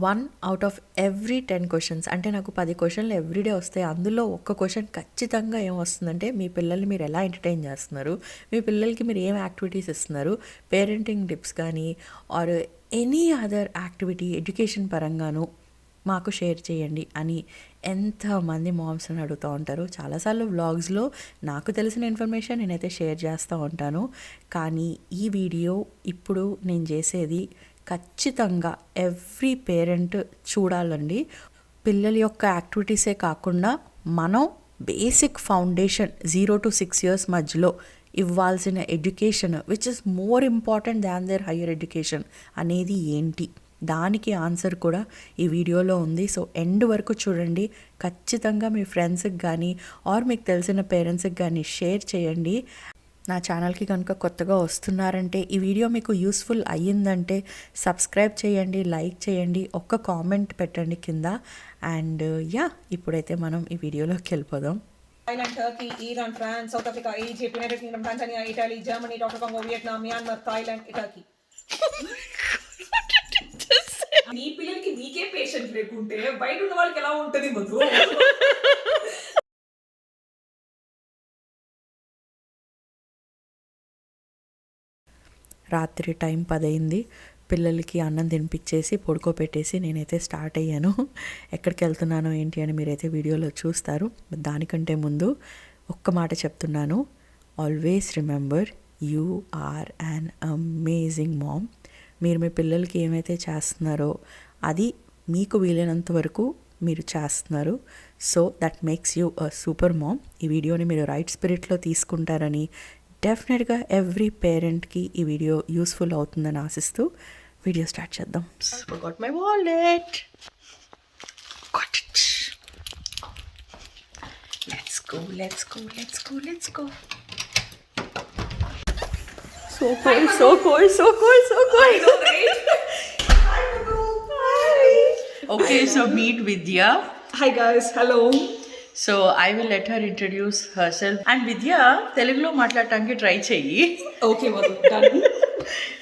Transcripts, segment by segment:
1 out of every 10 questions అంటే నాకు 10 క్వశ్చన్లు ఎవ్రీడే వస్తాయి. అందులో ఒక్క క్వశ్చన్ ఖచ్చితంగా ఏమొస్తుందంటే మీ పిల్లల్ని మీరు ఎలా ఎంటర్టైన్ చేస్తున్నారు, మీ పిల్లలకి మీరు ఏం యాక్టివిటీస్ ఇస్తున్నారు, పేరెంటింగ్ టిప్స్ కానీ or any other activity education పరంగాను మాకు షేర్ చేయండి అని ఎంతమంది మామ్స్ అని అడుగుతూ ఉంటారు. చాలాసార్లు వ్లాగ్స్లో నాకు తెలిసిన ఇన్ఫర్మేషన్ నేనైతే షేర్ చేస్తూ ఉంటాను. కానీ ఈ వీడియో ఇప్పుడు నేను చేసేది ఖచ్చితంగా ఎవ్రీ పేరెంట్ చూడాలండి. పిల్లల యొక్క యాక్టివిటీసే కాకుండా మనం బేసిక్ ఫౌండేషన్ 0 to 6 years మధ్యలో ఇవ్వాల్సిన education which is more important than their higher education అనేది ఏంటి, దానికి ఆన్సర్ కూడా ఈ వీడియోలో ఉంది. సో ఎండ్ వరకు చూడండి. ఖచ్చితంగా మీ ఫ్రెండ్స్కి కానీ ఆర్ మీకు తెలిసిన పేరెంట్స్కి కానీ షేర్ చేయండి. నా ఛానల్కి కనుక కొత్తగా వస్తున్నారంటే ఈ వీడియో మీకు యూస్ఫుల్ అయ్యిందంటే సబ్స్క్రైబ్ చేయండి, లైక్ చేయండి, ఒక్క కామెంట్ పెట్టండి కింద. అండ్ ఇప్పుడైతే మనం ఈ వీడియోలోకి వెళ్ళిపోదాం. Thailand, Turkey, Iran, France, South Africa, Egypt, United Kingdom, Tanzania, Italy, Germany, Dr. Congo, Vietnam, Myanmar, Thailand, Turkey. నీ పిల్లలకి నీకే పేషెంట్ లేకుంటే బయట ఉన్న వాళ్ళకి ఎలా ఉంటుంది మధు? రాత్రి టైం 10 అయింది. పిల్లలకి అన్నం తినిపించేసి పడుకోబెట్టేసి నేనైతే స్టార్ట్ అయ్యాను. ఎక్కడికి వెళ్తున్నానో ఏంటి అని మీరైతే వీడియోలో చూస్తారు. దానికంటే ముందు ఒక్క మాట చెప్తున్నాను. Always remember you are an amazing mom. మీరు మీ పిల్లలకి ఏమైతే చేస్తున్నారో అది మీకు వీలైనంత వరకు మీరు చేస్తున్నారు. So that makes you a super mom. ఈ వీడియోని మీరు రైట్ స్పిరిట్లో తీసుకుంటారని డెఫినెట్గా ఎవ్రీ పేరెంట్కి ఈ వీడియో యూస్ఫుల్ అవుతుందని ఆశిస్తూ వీడియో స్టార్ట్ చేద్దాం. Forgot my wallet. Got it. Let's go. So cold. Okay, so meet Vidya. Hi guys, hello. So I will let her introduce herself. And Vidya తెలుగులో మాట్లాడటానికి try చెయ్యి. Okay Madhu, done.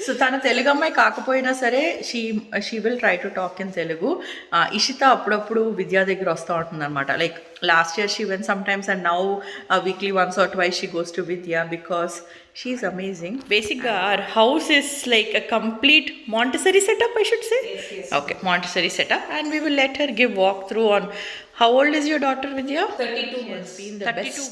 So తన తెలుగు అమ్మాయి కాకపోయినా సరే she will try to talk in Telugu. Ishita అప్పుడప్పుడు విద్యా దగ్గర వస్తూ ఉంటుంది అనమాట. Like last year she went sometimes and now weekly once or twice she goes to Vidya because she's amazing. బేసిక్గా our house is like a complete Montessori setup, I should say. Yes. Okay, Montessori setup, and we will let her give walk through on how old is your daughter Vidya? 32 months. Been the best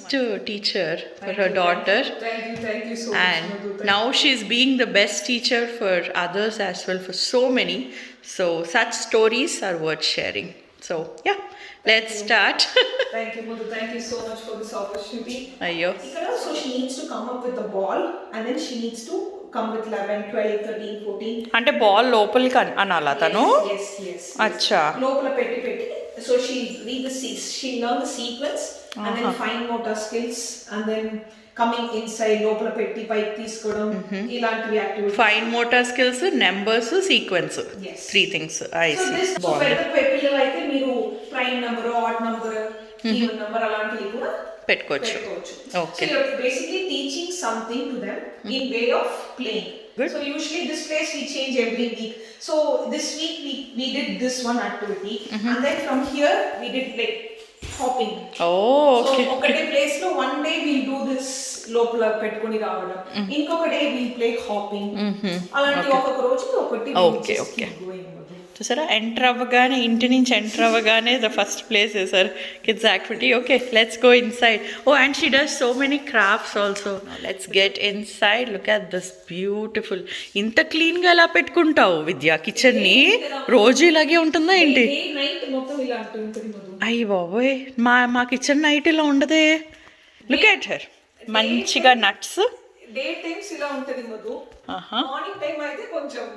teacher for her daughter. Thank you so And much Madhu. now she's being the best teacher for others as well, for so many. So such stories are worth sharing. So let's start. Thank you Madhu, thank you so much for this opportunity. Ayyo. So she needs to come up with the ball and then she needs to come with 11, 12, 13, 14. అంటే ball లోపలికి అనాలా తను? Yes. అచ్చా. లోపల పెట్టి so she learn the sequence and then fine motor skills and then coming inside లోపల పెట్టి పైకి తీసుకోవడం, ఇలాంటి activities. Fine motor skills, numbers, sequence, 3 things. I see. So పెద్ద పిల్లలు అయితే మీరు prime number, odd number, even number అలాంటివి కూడా పెట్టుకోవచ్చు. Okay. So you're basically teaching something to them in way of playing. Good. So usually this place we change every week. So this week we did this one activity and then from here we did like hopping. Oh, okay. So ఒకటే place లో one day we'll do this లోపల పెట్టుకొని రావడం, ఇంకొక day we'll play hopping. అలాంటి ఒక్కొక్క రోజు ఒకటి. Okay. చూసారా, ఎంటర్ అవ్వగానే ఇంటి నుంచి ఎంటర్ అవ్వగానే the first place sir kids activity. Okay, let's go inside. Oh and she does so many crafts also. Let's get inside. Look at this beautiful. ఇంత క్లీన్గా ఎలా పెట్టుకుంటావు విద్య కిచెన్ని? రోజు ఇలాగే ఉంటుందా ఏంటి? అయ్యి బాబోయ్, మా కిచెన్ నైట్ ఇలా ఉండదే. లుక్ అట్ హర్, మంచిగా నట్స్. డే టైమ్స్ ఇలా ఉంటుంది మధు. మార్నింగ్ టైం అయితే కొంచెం.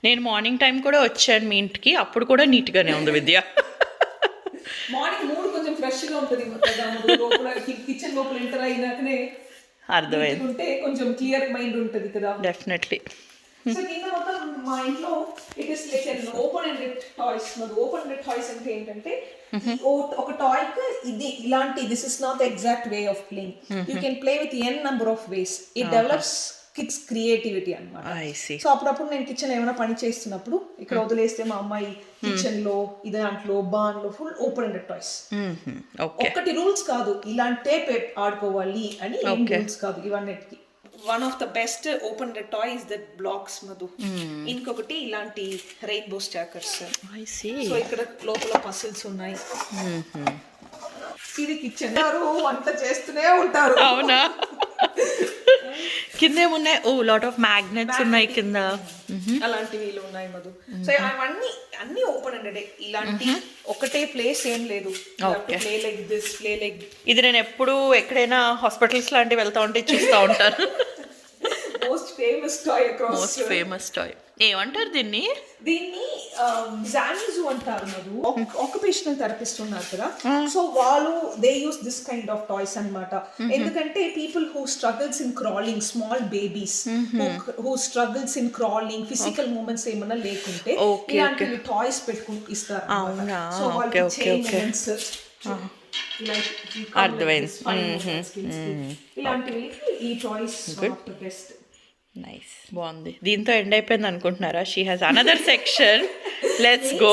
నేను మార్నింగ్ టైం కూడా వచ్చాను మీ ఇంటికి, అప్పుడు కూడా నీట్గానే ఉంది విద్య. మార్నింగ్ మూడ్ కొంచెం ఫ్రెష్ గా ఉంటుంది లోపల కిచెన్ లోపల ఎంటర్ అయినాకనే అర్థమైంది. ఉంటే కొంచెం క్లియర్ మైండ్ ఉంటుంది కదా. డెఫినెట్లీ. సో కింద మొత్తం మా ఇంట్లో it is like an open ended toys. మరి ఓపెన్ ఎండెడ్ టాయ్స్ అంటే ఏంటంటే ఒక టాయ్ కి ఇది ఇలాంటి this is not the exact way of playing. You can play with an number of ways. It develops kids creativity అన్నమాట. I see. So అప్పుడప్పుడు నేను కిచెన్ ఏమైనా పని చేస్తున్నప్పుడు ఇక్కడ వదిలేస్తే మా అమ్మాయి కిచెన్ లో దాంట్లో బాన్లో full open ended toys. Okay. ఒక్కటి రూల్స్ కాదు ఇలాంటే ఆడుకోవాలి అని ఏం రూల్స్ కాదు ఇవన్నిటికి. One of the best open ended toy is that blocks Madhu. ఇంకొకటి ఇలాంటి rainbow stackers. I see. So ఇక్కడ లోపల పసిల్స్ ఉన్నాయి. ఇది కిచెన్ వంట చేస్తూనే ఉంటారు. అవునా? కింద ఏమున్నాయి? ఓ లాట్ ఆఫ్ మ్యాగ్నెట్స్ ఉన్నాయి కింద. అలాంటివి ఉన్నాయి మధు. సో అవన్నీ అన్ని ఓపెన్ ఎండెడ్. ఇలాంటి ఒకటే ప్లేస్ ఏం లేదు. Play like this, play like. ఇది నేను ఎప్పుడు ఎక్కడైనా హాస్పిటల్స్ లాంటివి వెళ్తా ఉంటే చూస్తూ ఉంటాను. Most famous toy across. Most famous toy. ఏమంటారు దీన్ని? దీన్ని జానిజు అంటారు మధు. ఆక్యుపేషనల్ థెరపిస్ట్ ఉన్నారు కదా, సో వాళ్ళు they use this kind of toys అన్నమాట. ఎందుకంటే people who struggles in crawling, small babies who struggles in crawling, physical movements ఏమన్నా లేకుంటే ఇలాంటివి టాయ్స్ పెట్టుకుని ఇస్తారు. సో వాళ్ళకి ఇలాంటివి ఈ టాయ్స్ బెస్ట్. నైస్, బాగుంది. దీంతో ఎండ్ అయిపోయింది అనుకుంటున్నారా? She has another section. Let's go.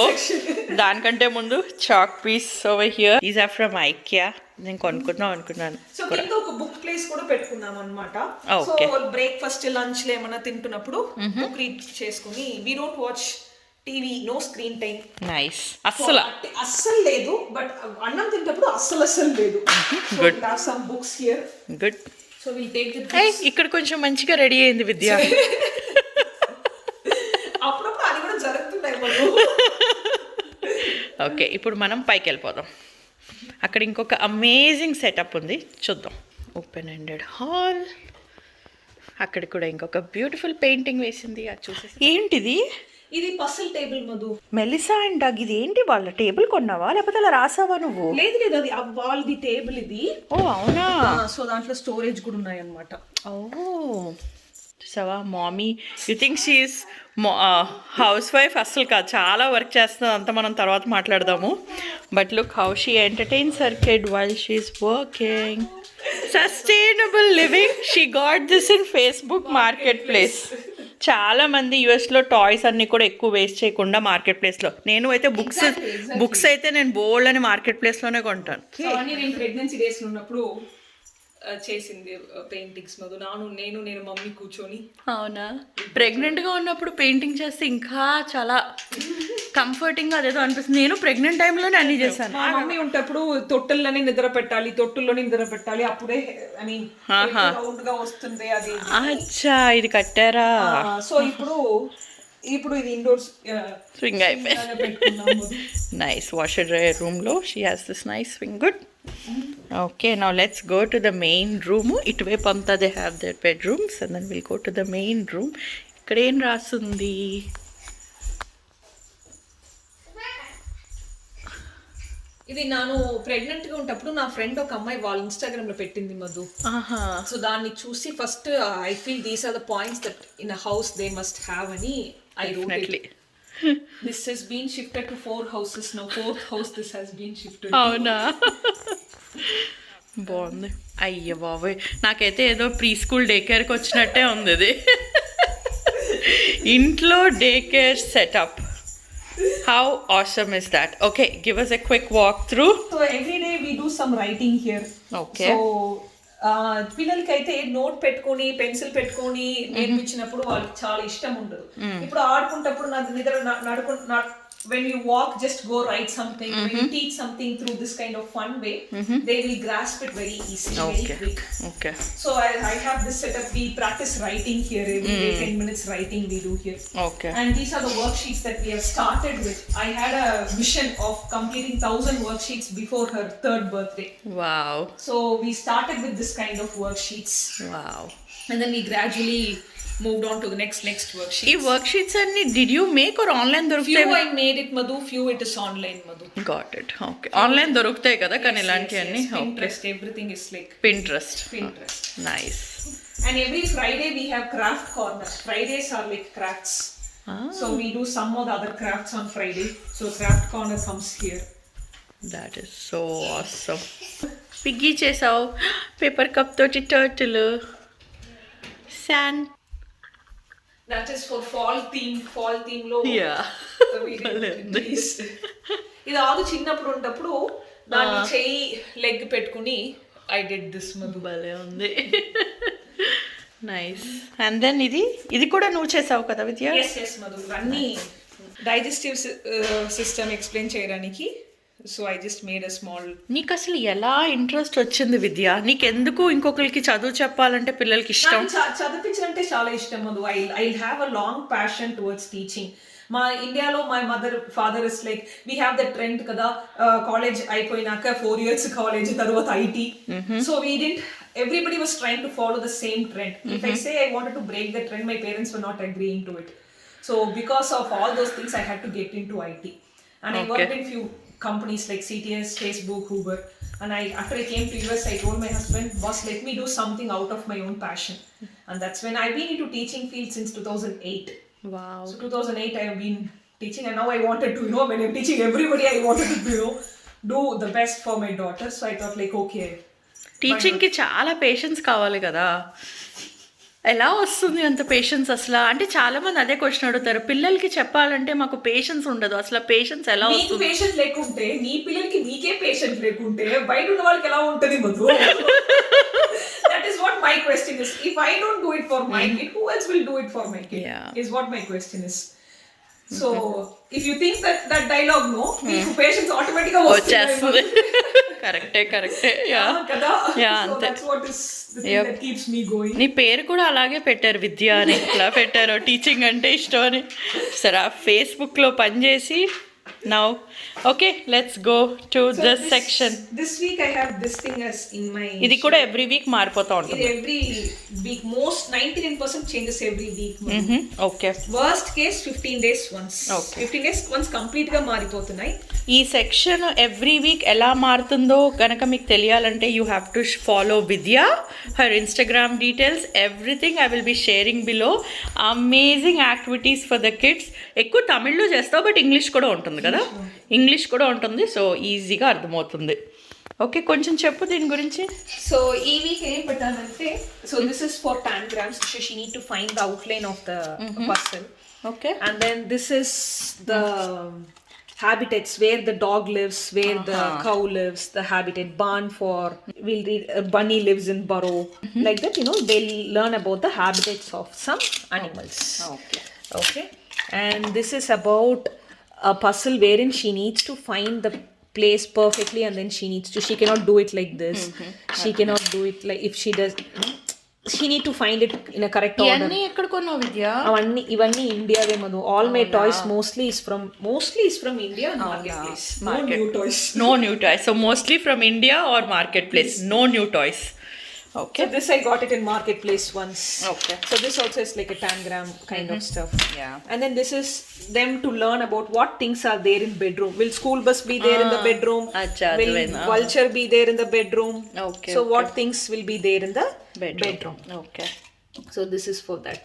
దానికంటే ముందు chalk piece over here. Is are from IKEA. నేను కొనుక్కుందాం అనుకున్నాను. సో కింద ఒక బుక్ ప్లేస్ కూడా పెట్టుకున్నాం అన్నమాట. సో బ్రేక్ఫాస్ట్ లంచ్ లో ఏమైనా తింటున్నప్పుడు బుక్ రీడ్ చేసుకుని. We don't watch TV, no screen time. Nice. అస్సలు లేదు. బట్ అన్నం తింటప్పుడు అస్సలు లేదు. Good. Have some books here. Good. So will take the books. ఇక్కడ కొంచెం మంచిగా రెడీ అయింది విద్య. అప్పుడప్పుడు అది కూడా జరుగుతున్నాయి మధు. ఓకే, ఇప్పుడు మనం పైకి వెళ్ళిపోదాం. అక్కడ ఇంకొక అమేజింగ్ సెటప్ ఉంది, చూద్దాం. Open ended hall. అక్కడ కూడా ఇంకొక బ్యూటిఫుల్ పెయింటింగ్ వేసింది, అది చూసేసి. ఏంటిది? ఇది puzzle table Madhu. Melissa and Doug. ఇది ఏంటి? వాళ్ళ టేబుల్ కొన్నావా లేకపోతే అలా రాసావా నువ్వు? లేదు, అది వాళ్ళది టేబుల్ ఇది. ఓ అవునా? సో దాంట్లో స్టోరేజ్ కూడా ఉన్నాయి అన్నమాట. ఓ చూసావా mummy, you think she's housewife? అస్సలు కాదు, చాలా వర్క్ చేస్తుంది. అంతా మనం తర్వాత మాట్లాడదాము. But look how she entertains her kid while she's working. Sustainable living. She got this in Facebook marketplace. చాలా మంది యూఎస్లో టాయ్స్ అన్ని కూడా ఎక్కువ వేస్ట్ చేయకుండా మార్కెట్ ప్లేస్లో. నేను అయితే బుక్స్ అయితే నేను బోల్డ్ అని మార్కెట్ ప్లేస్లోనే కొంటాను. నేను ప్రెగ్నెన్సీ డేస్ ఉన్నప్పుడు చేసింది పెయింటింగ్స్ మధు. నేను మమ్మీ కూర్చొని. అవునా? ప్రెగ్నెంట్గా ఉన్నప్పుడు పెయింటింగ్ చేస్తే ఇంకా చాలా కంఫర్టింగ్ అదేదో అనిపిస్తుంది. నేను ప్రెగ్నెంట్ టైంలోనే అన్ని చేశాను. మా మమ్మీ ఉంటప్పుడు తొట్టుల్లోనే నిద్ర పెట్టాలి, అప్పుడే ఐ మీన్ రౌండ్ గా వస్తుంది అది. అచ్చా, ఇది కట్టారా? సో ఇప్పుడు ఇది ఇండోర్స్ స్వింగ్ అయిపోయింది. నైస్. వాషర్ డ్రైయర్ రూమ్లో she has this nice swing. Good. Okay, now let's go to the main room. ఇటువైపు అంతా they have their bedrooms and then will go to the main room. ఇక్కడ ఏం రాస్తుంది? ఇది నేను pregnant గా ఉన్నప్పుడు నా ఫ్రెండ్ ఒక అమ్మాయి వాళ్ళ ఇన్స్టాగ్రామ్ లో పెట్టింది మధు. సో దాన్ని చూసి first I feel these are the points that in a house they must have అని I wrote it. This has been shifted to 4 houses now. 4th house this has been shifted. అవునా? బాగుంది. అయ్యో బాబోయ్, నాకైతే ఏదో pre school day కేర్కి వచ్చినట్టే ఉంది ఇది. ఇంట్లో day care setup. How awesome is that? Okay, give us a quick walkthrough. So every day we do some writing here. Okay. So పిల్లలకి అయితే నోట్ పెట్టుకొని పెన్సిల్ పెట్టుకొని నేర్పించినప్పుడు వాళ్ళకి చాలా ఇష్టం ఉండదు. ఇప్పుడు ఆడుకుంటప్పుడు నాకు నిద్ర when you walk, just go write something. When you teach something through this kind of fun way, they will grasp it very easily, very quick. Okay. So I have this setup. We practice writing here every day. 10 minutes writing we do here. Okay. And these are the worksheets that we have started with. I had a vision of completing 1000 worksheets before her 3rd birthday. Wow. So we started with this kind of worksheets. Wow. And then we gradually moved on to the next worksheets. ఈ worksheets అన్ని did you make or online దొరుకుతాయి? Few I made it Madhu, few it is online Madhu. Got it. Okay. Online దొరుకుతాయి కదా, కానీ ఇలాంటివన్నీ Pinterest, everything is like Pinterest. Nice. And every Friday we have craft corner. Fridays are like crafts. So we do some of the other crafts on Friday. So craft corner comes here. That is so awesome. Piggy చేసావు paper cup తోటి turtle. sand. That is for fall theme లో Yeah. we did భలే ఉంది. these. ఇది ఆగు చిన్నప్పుడు ఉన్నప్పుడు దాన్ని చెయ్యి లెగ్ పెట్టుకుని ఐ డిడ్ దిస్ మధు. భలే ఉంది. నైస్. అండ్ దెన్ ఇది కూడా నువ్వు చేసావు కదా విద్య? ఎస్ మధు, ఇవన్నీ డైజెస్టివ్ సిస్టమ్ ఎక్స్ప్లెయిన్ చేయడానికి. So I just made a small. నీకు అసలు ఎలా ఇంట్రెస్ట్ వచ్చింది విద్య? నీకెందుకు ఇంకొకరికి చదువు చెప్పాలంటే పిల్లలకి ఇష్టం? చదివించాలంటే చాలా ఇష్టం Madhu. I have a long passion towards teaching. మా ఇండియాలో my father is like we have the trend కదా, కాలేజ్ అయిపోయినాక 4 years కాలేజ్ తర్వాత IT. So we didn't everybody was trying to follow the same trend. If I say I wanted to break the trend, my parents were not agreeing to it. So because of all those things, I had to get into IT. And I worked in few companies like CTS, Facebook, Uber. And after I came to US, I told my husband, boss, let me do something out of my own passion. And that's when I've been into teaching field since 2008. Wow. So 2008, I have been teaching, and now I wanted to, when I'm teaching everybody, I wanted to, do the best for my daughter. So I thought like, okay. టీచింగ్కి చాలా patience కావాలి కదా, ఎలా వస్తుంది అంత patience అసలు? అంటే చాలా మంది అదే క్వశ్చన్ అడుగుతారు, పిల్లలకి చెప్పాలంటే మాకు పేషెన్స్ ఉండదు, అసలు పేషెన్స్ ఎలా వస్తుంది? పేషెన్స్ లేకుంటే నీ పిల్లలకి నీకే పేషెన్స్ లేకుంటే బయట ఉన్న వాళ్ళకి ఎలా ఉంటుంది Madhu? That is what my question is. If I don't do it for my kid, who else will do it for my kid? Yeah. Is what my question is. So if you think that dialogue no, నీకు patience automatic గా వచ్చేస్తుంది. కరెక్టే yeah కదా. Yeah So అంతే. that's what is the thing that keeps me going. నీ పేరు కూడా అలాగే పెట్టారు, విద్య అని. ఇలా పెట్టారు, టీచింగ్ అంటే ఇష్టం అని. సరే, ఫేస్బుక్లో పనిచేసి now okay, let's go to this section. This week I have this thing as in my. ఇది కూడా ఎవ్రీ వీక్ మారిపోతూ ఉంటుంది. Every week, most 99% changes every week. Okay. Worst case 15 days once. Okay. 15 days once complete గా మారిపోతున్నాయి. ఈ section every week ఎలా మారుతుందో కనుక మీకు తెలియాలంటే you have to follow Vidya, her Instagram details, everything I will be sharing below. Amazing activities for the kids. ఎక్కువ తమిళ్లో చేస్తావు, బట్ ఇంగ్లీష్ కూడా ఉంటుంది కదా, ఇంగ్లీష్ కూడా ఉంటుంది, సో ఈజీగా అర్థమవుతుంది. ఓకే, కొంచెం చెప్పు దీని గురించి. సో ఈ వీక్ ఏం పెట్టానంటే, so this is for tangrams. So she need to find the outline of the puzzle. Okay. And then this is the habitats where the dog lives, where the cow lives, the habitat. Barn for, we'll read bunny lives in burrow. Like that, they'll learn about the habitats of some animals. Okay. And this is about a puzzle wherein she needs to find the place perfectly, and then she cannot do it like this. She cannot do it like, if she does, she need to find it in a correct order. ఇవన్నీ ఎక్కడ కొన్నావు విద్య? ఇవన్నీ ఇండియావే Madhu. All my toys mostly is from India and marketplace. No new toys. No new toys. So mostly from India or marketplace. No new toys. Okay. So this I got it in marketplace once. Okay. So this also is like a tangram kind of stuff. Yeah. And then this is them to learn about what things are there in bedroom. Will school bus be there in the bedroom? Acha, Will advaina. vulture be there in the bedroom? Okay, So what things will be there in the bedroom? Okay. So this is for that.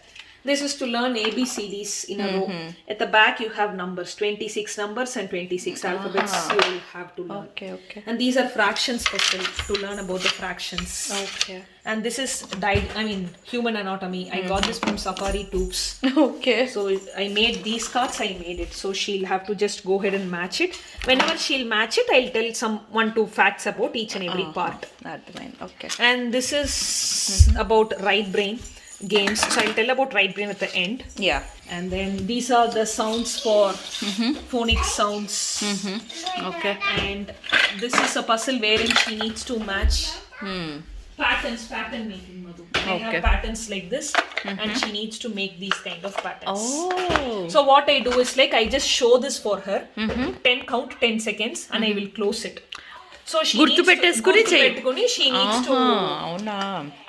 This is to learn ABCDs in a row. At the back you have numbers, 26 numbers and 26 alphabets you will have to learn. Okay. And these are fractions to learn about the fractions. Okay. And this is human anatomy. I got this from Safari Tubes. Okay. So I made these cards, I made it. So she'll have to just go ahead and match it. Whenever she'll match it, I'll tell 1-2 facts about each and every part. Okay. And this is about right brain games. So I'll tell about right brain at the end. Yeah. And then these are the sounds for phonic sounds. Okay. And this is a puzzle wherein she needs to match pattern making, Madhu. I have patterns like this, and she needs to make these kind of patterns. Oh. So what I do is like I just show this for her, 10 seconds, and I will close it. So she needs to, she needs to అవునా,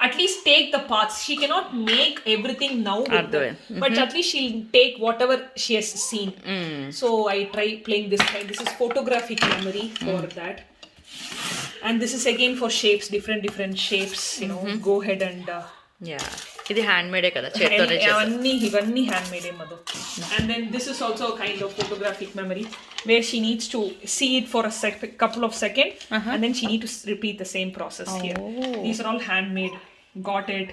at least take the parts. She cannot make everything now with them, but at least she'll take whatever she has seen. So I try playing this kind. This is photographic memory for that. And this is again for shapes, different shapes, go ahead and ఇది hand made కదా, చేత్తోనే చేస్తారు. ఇవన్నీ hand made Madhu. And then this is also a kind of photographic memory where she needs to see it for a couple of seconds, and then she need to repeat the same process here. These are all handmade. Got it,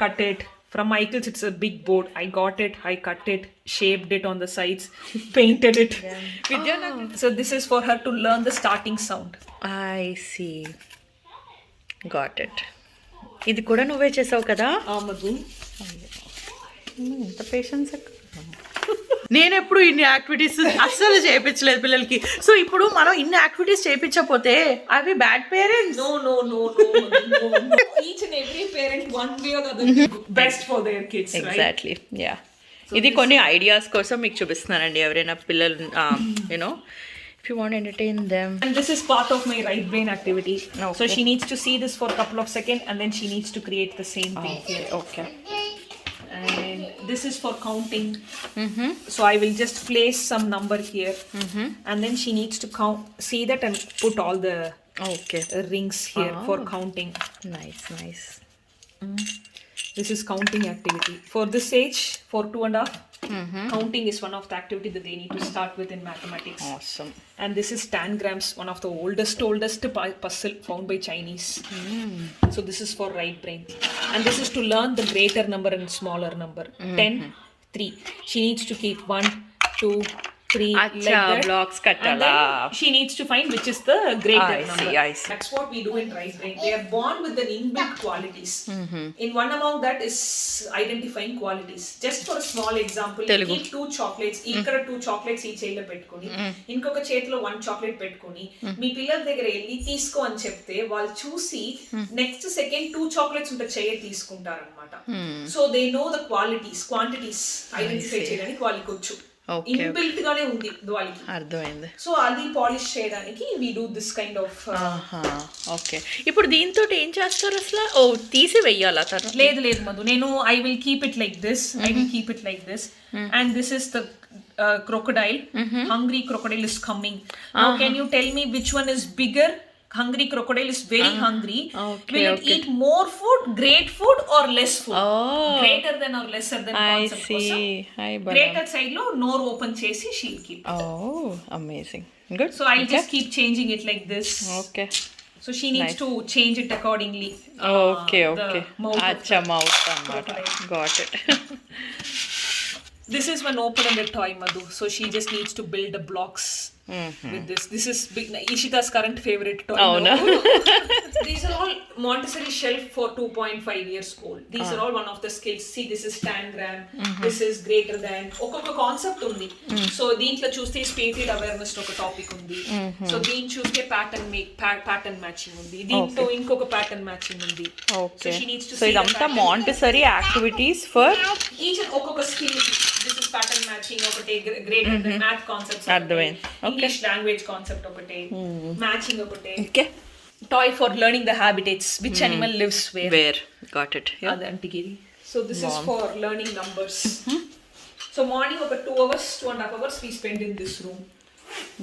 cut it, From Michaels, it's a big board. I got it, I cut it, shaped it on the sides, painted it. So this is for her to learn the starting sound. I see got it. ఇది కూడా నువ్వే చేసావు కదా? Madhu. ఎంత patience. నేను ఎప్పుడు ఇన్ని activities అస్సలు చేయించలేదు పిల్లలకి. సో ఇప్పుడు మనం ఇన్ని యాక్టివిటీస్ చేయించకపోతే అవి bad parents. No. Each and every parent, one way or the other, best for their kids, right? Exactly, yeah. ఇది కొన్ని ఐడియాస్ కోసం మీకు చూపిస్తున్నానండి. ఎవరైనా పిల్లలు you know if you want entertain them. And this is part of my right brain activity. So Okay. she needs to see this for a couple of seconds and then she needs to create the same thing here. Okay. And this is for counting. So I will just place some number here and then she needs to count, see that and put all the okay, rings here for counting. Nice. This is counting activity. For this age, for 2.5, counting is one of the activity that they need to start with in mathematics. Awesome. And this is tangrams, one of the oldest puzzle found by Chinese. So this is for right brain. And this is to learn the greater number and smaller number. 10, 3. She needs to keep 1, 2, 3 Acha, like that. blocks And kattala. then she needs to find which is the greater I number. see. That's what we do in right brain. They are born with the inbuilt qualities. In one among that is identifying qualities. Just for a small example, Telugu. keep 2 chocolates. ఇక్కడ 2 chocolates ఈ చేతిలో పెట్టుకొని ఇంకొక చేతిలో 1 chocolate పెట్టుకొని మీ పిల్లల దగ్గర వెళ్ళి తీసుకో అని చెప్తే వాళ్ళు చూసి నెక్స్ట్ సెకండ్ 2 చాక్లెట్స్ ఉంటే చేయ తీసుకుంటారు అనమాట. So they know the qualities, quantities identify చేయడానికి వాళ్ళకి వచ్చు. ఇన్బిల్ట్ గానే ఉంది వాళ్ళకి. అర్థమైంది. సో అది పాలిష్ చేయడానికి we do this kind of. Okay, ఇప్పుడు దీంతో ఏం చేస్తారు అసలు? ఓ తీసి వెయ్యాలా తర్వాత? లేదు మధు, నేను I will keep it like this. And this is the crocodile. Hungry crocodile is coming. Now can you tell me which one is bigger? Hungry crocodile is very hungry. Okay, Will it eat more food, great food or less food? Oh. Greater than or lesser than I concept see. కోసం. Hi, Greater side లో nose open చేసి she'll keep. Oh, amazing. Good. So I'll just keep changing it like this. Okay. So she needs to change it accordingly. Okay. The mouth of Acha, mouth అన్నమాట. Got it. This is one open-ended toy, Madhu. So she just needs to build the blocks with this. This is Ishita's current favorite toy. Oh, no. These are all Montessori shelf for 2.5 years old. These are all one of the skills. See, this is tangram. This is greater than. ఒక్కొక్క concept ఉంది. So దీంట్లో చూస్తే spatial awareness ఒక topic ఉంది. So దీన్ని చూస్తే pattern matching ఉంది. దీంతో ఇంకొక ప్యాటర్న్ మ్యాచింగ్ ఉంది. Okay, she needs to so see the ఇదంతా pattern. Montessori activities for each ఒక్కొక్క స్కిల్. దిస్ ఇస్ ప్యాటర్న్ మ్యాచింగ్ ఒకటి, గ్రేటర్ దెన్ మ్యాథ్ కాన్సెప్ట్స్ అర్థమైంది. ఇంగ్లీష్ లాంగ్వేజ్ కాన్సెప్ట్ ఒకటి, మ్యాచింగ్ ఒకటి. Okay, toy for learning the habitats, which animal lives where. Where. Got it. అదంటిగిరి. So this is for learning numbers. So morning ఒక 2 hours, 2.5 hours we spend in this room.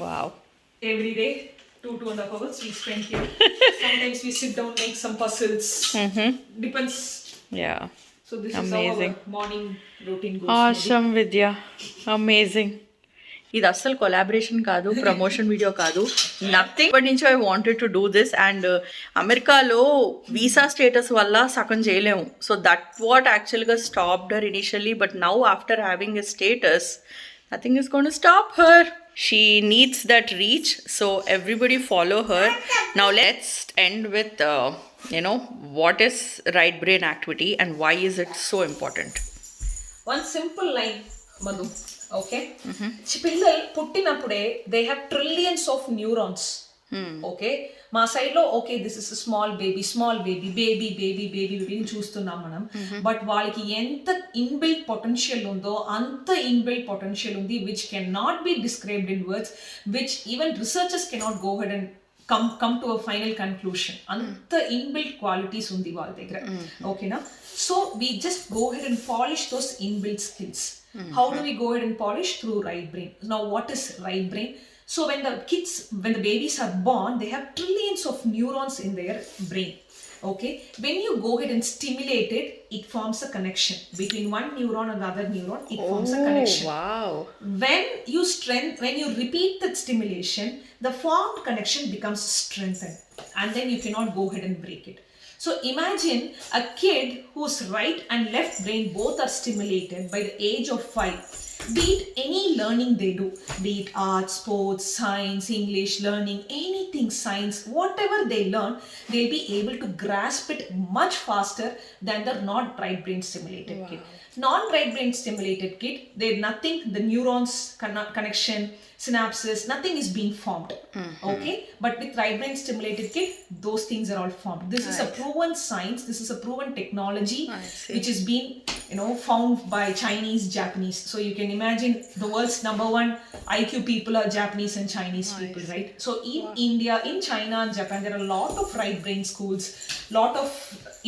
Wow. Every day 2.5 hours we spend here. Sometimes we sit down, make some puzzles. Depends. Yeah. So this Amazing. is how our morning routine goes. Awesome Vidya, amazing. ఇది అస్సలు collaboration కాదు, promotion video కాదు, nothing. ఇప్పటి నుంచి I wanted to do this. And అమెరికాలో visa status వల్ల సగం చేయలేము. సో దట్ వాట్ యాక్చువల్గా stopped her initially, but now after having a status nothing is going to stop her. She needs that reach, so everybody follow her. Now let's end with what is right brain activity and why is it so important? One simple line, Madhu. Okay? పిల్లలు పుట్టినప్పుడే they have trillions of neurons. Okay, మా side లో okay this is small baby చూస్తున్నాం మనం. But వాళ్ళకి ఎంత inbuilt potential ఉందో అంత ఇన్బిల్ట్ పొటెన్షియల్ ఉంది, which can not be described in words, which even researchers cannot go head and come to a final conclusion. అంత ఇన్బిల్ట్ క్వాలిటీస్ ఉంది వాళ్ళ దగ్గర. ఓకేనా? So we just go ahead and polish those inbuilt skills. How do we go ahead and polish? Through right brain. Now what is right brain? So when the babies are born, they have trillions of neurons in their brain. Okay, when you go ahead and stimulate it, it forms a connection between one neuron and the other neuron. It forms a connection. Wow. When you repeat that stimulation, the formed connection becomes strengthened, and then you cannot go ahead and break it. So imagine a kid whose right and left brain both are stimulated by the age of 5. Be it any learning they do, be it art, sports, science, English learning, anything science, whatever they learn, they'll be able to grasp it much faster than the not right brain stimulated kid. Non-right brain stimulated kid, they nothing, the neurons connection, synapses, nothing is being formed. Okay, but with right brain stimulated kid, those things are all formed. This is a proven science. This is a proven technology, which is being found by Chinese, Japanese. So you can imagine the world's number one IQ people are Japanese and Chinese people, right? So in India, in China and Japan, there are a lot of right brain schools, lot of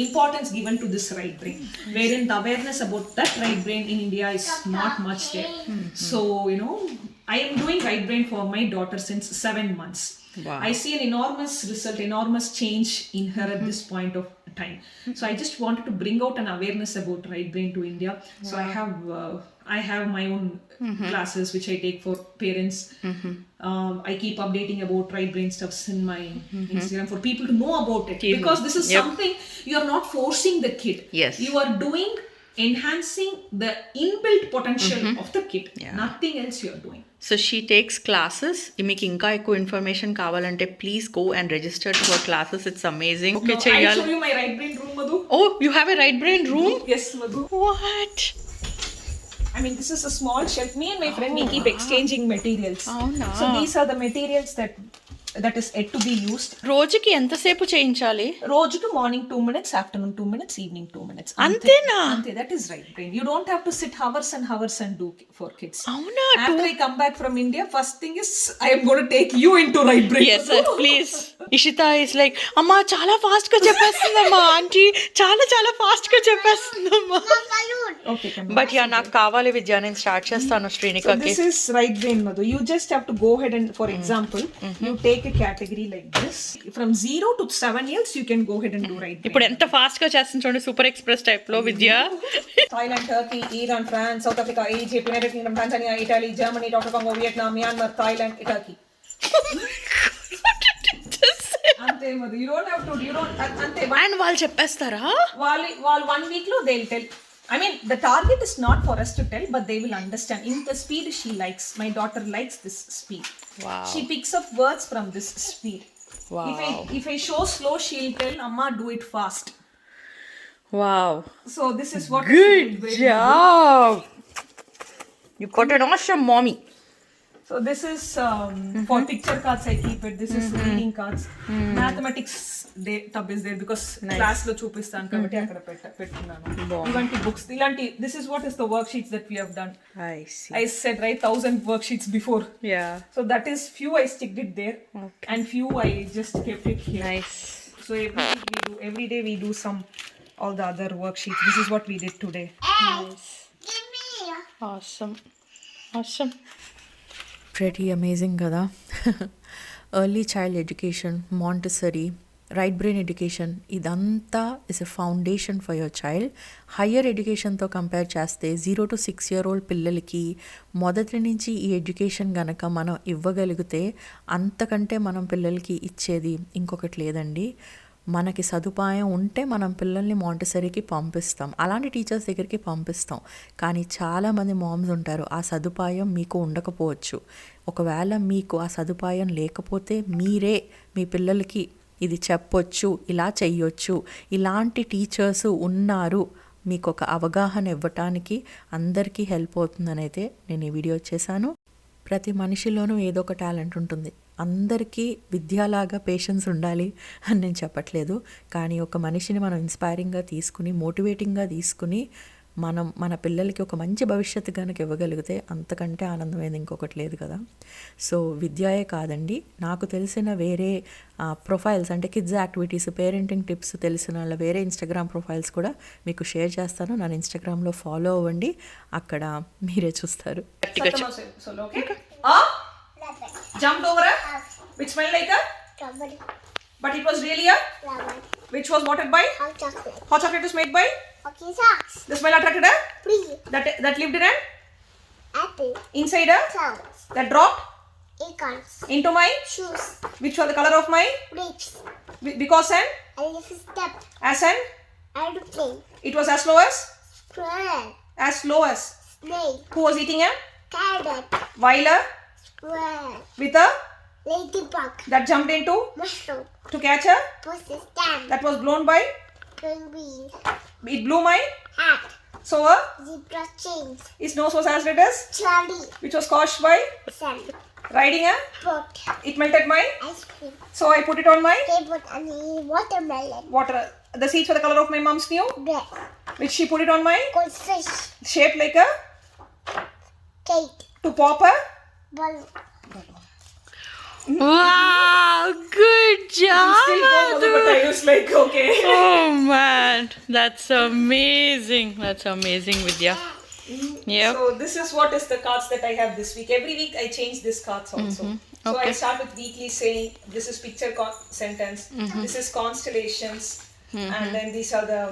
importance given to this right brain, wherein the awareness about that right brain in India is not much there. So I am doing right brain for my daughter since 7 months. Wow. I see an enormous result, enormous change in her at this point of time. So I just wanted to bring out an awareness about right brain to India. So I have my own classes which I take for parents. I keep updating about right brain stuffs in my Instagram for people to know about it, because this is something you are not forcing the kid. Yes. You are doing enhancing the inbuilt potential of the kid. Nothing else you are doing. So she takes classes. మీకు ఇంకా ఎక్కువ information కావాలంటే please go and register to our classes. It's amazing. Okay, I చేయాలి. show you my right brain room, Madhu. Oh you have a right brain room? Yes, Madhu. What? I mean, this is a small shelf. Me and my friend, we keep exchanging materials. అవునా? So these are the materials that is yet to be used. రోజుకి ఎంతసేపు చేయించాలి? రోజుకి morning 2 minutes, afternoon 2 minutes, evening 2 minutes. అంతేనా? Ante, that is right brain. You don't have to sit hours and hours and do for kids. అవునా? After I come back from India, first thing is I am going to take you into right brain. Yes sir, please. Ishita is like, అమ్మా చాలా fast గా చెప్పేస్తుందమ్మా aunty, చాలా చాలా fast గా చెప్పేస్తుందమ్మా. Okay, come on. But yeah నాకు కావాలి విద్య, నేను start చేస్తాను So శ్రీనికకి. this is right brain, Madhu. You just have to go ahead and, for example, you take a category like this. From 0 to 7 years, you can go ahead and do right brain. ఇప్పుడు ఎంత fast గా చేస్తుంది చూడండి, super express type లో విద్య. Thailand, Turkey, Iran, France, South Africa, Egypt, United Kingdom, Tanzania, Italy, Germany, Dr. Congo, Vietnam, Myanmar, Thailand, Turkey. Ante, Madhu. You don't have to. You don't. Ante. And వాళ్ళు చెప్పేస్తారా? While 1 week lo, they'll tell. I mean, the target is not for us to tell, but they will understand. In the speed she likes. My daughter likes this speed. Wow. She picks up words from this speed. Wow. If I show slow, she'll tell, Amma, do it fast. Wow, So this is what. Good job. You got an awesome mommy. So this is for picture cards. I keep it. This is reading cards. Mathematics tab is there because class lo చూపిస్తాను కాబట్టి అక్కడ పెట్టుకున్నాను. ఇలాంటి books, this is what is the worksheets that we have done. I see. I said, right, 1000 worksheets before. Yeah. So that is few I sticked it there, and few I just kept it here. Nice. So every day we do all the other worksheets. This is what we did today. Nice. Awesome. Awesome. Pretty amazing కదా. Early child education, Montessori, right brain education, ఇదంతా is a foundation for your child. Higher ఎడ్యుకేషన్తో compare చేస్తే 0 to 6 year old పిల్లలకి మొదటి నుంచి ఈ education గనక మనం ఇవ్వగలిగితే అంతకంటే మనం పిల్లలకి ఇచ్చేది ఇంకొకటి లేదండి. మనకి సదుపాయం ఉంటే మనం పిల్లల్ని మాంటెసరీకి పంపిస్తాం, అలాంటి టీచర్స్ దగ్గరికి పంపిస్తాం. కానీ చాలామంది మామ్స్ ఉంటారు, ఆ సదుపాయం మీకు ఉండకపోవచ్చు. ఒకవేళ మీకు ఆ సదుపాయం లేకపోతే మీరే మీ పిల్లలకి ఇది చెప్పొచ్చు, ఇలా చెయ్యొచ్చు, ఇలాంటి టీచర్స్ ఉన్నారు, మీకు ఒక అవగాహన ఇవ్వటానికి అందరికీ హెల్ప్ అవుతుందని అయితే నేను ఈ వీడియో చేశాను. ప్రతి మనిషిలోనూ ఏదో ఒక టాలెంట్ ఉంటుంది. అందరికీ విద్యలాగా పేషెన్స్ ఉండాలి అని నేను చెప్పట్లేదు, కానీ ఒక మనిషిని మనం ఇన్స్పైరింగ్గా తీసుకుని, మోటివేటింగ్గా తీసుకుని మనం మన పిల్లలకి ఒక మంచి భవిష్యత్తు కనుక ఇవ్వగలిగితే అంతకంటే ఆనందమైంది ఇంకొకటి లేదు కదా. సో విద్యయే కాదండి, నాకు తెలిసిన వేరే ప్రొఫైల్స్ అంటే కిడ్స్ యాక్టివిటీస్, పేరెంటింగ్ టిప్స్ తెలిసిన వాళ్ళ వేరే ఇన్స్టాగ్రామ్ ప్రొఫైల్స్ కూడా మీకు షేర్ చేస్తాను. నన్ను ఇన్స్టాగ్రామ్లో ఫాలో అవ్వండి, అక్కడ మీరే చూస్తారు. Jumped over a which smelled like a strawberry, but it was really a lemon, which was watered by hot chocolate. Hot chocolate was made by okay socks. The smell attracted a bee that lived in an apple inside a clouds that dropped acorns into my shoes, which was the color of my lips. Because an step. as an Airplane. it was as low as Squirrel. snake. Snake. Who was eating a Carrot. while Squirrel. with a Ladybug. that jumped into Mushroom. to catch a Pussy stamp. that was blown by Penguin. it blew my Hat. so Zebra chains. his nose was as red as Charlie. which was caused by Sun. riding a Boat. it melted my Ice cream. so I put it on my Table and watermelon. water. The seeds were the color of my mom's new Bread. which she put it on my Goldfish. shaped like a Cake. to pop a Ball. Wow, good job. but I was like okay. Oh man, that's amazing. That's amazing, Vidya. Yep. So this is what is the cards that I have this week. Every week I change these cards also. So I Okay. start with weekly saying this is picture sentence, this is constellations, and then these are the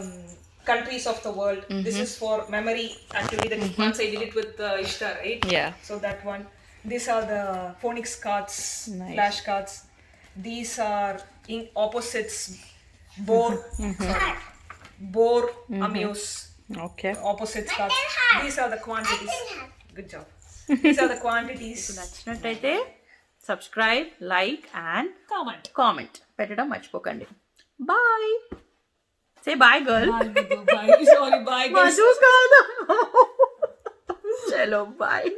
countries of the world. This is for memory activity that once I did it with Ishtar, right? Yeah. So that one. These are the phonics cards, Nice. flashcards. These are in opposites. Bore, sorry. Bore, amuse. Okay. Opposites cards. These are the quantities. Good job. These are the quantities. నచ్చినట్టయితే subscribe, like and Comment. Comment పెట్టడం మర్చిపోకండి. Bye. Say bye girl. Bye. Sorry, bye. Madhu కాదు. చలో bye.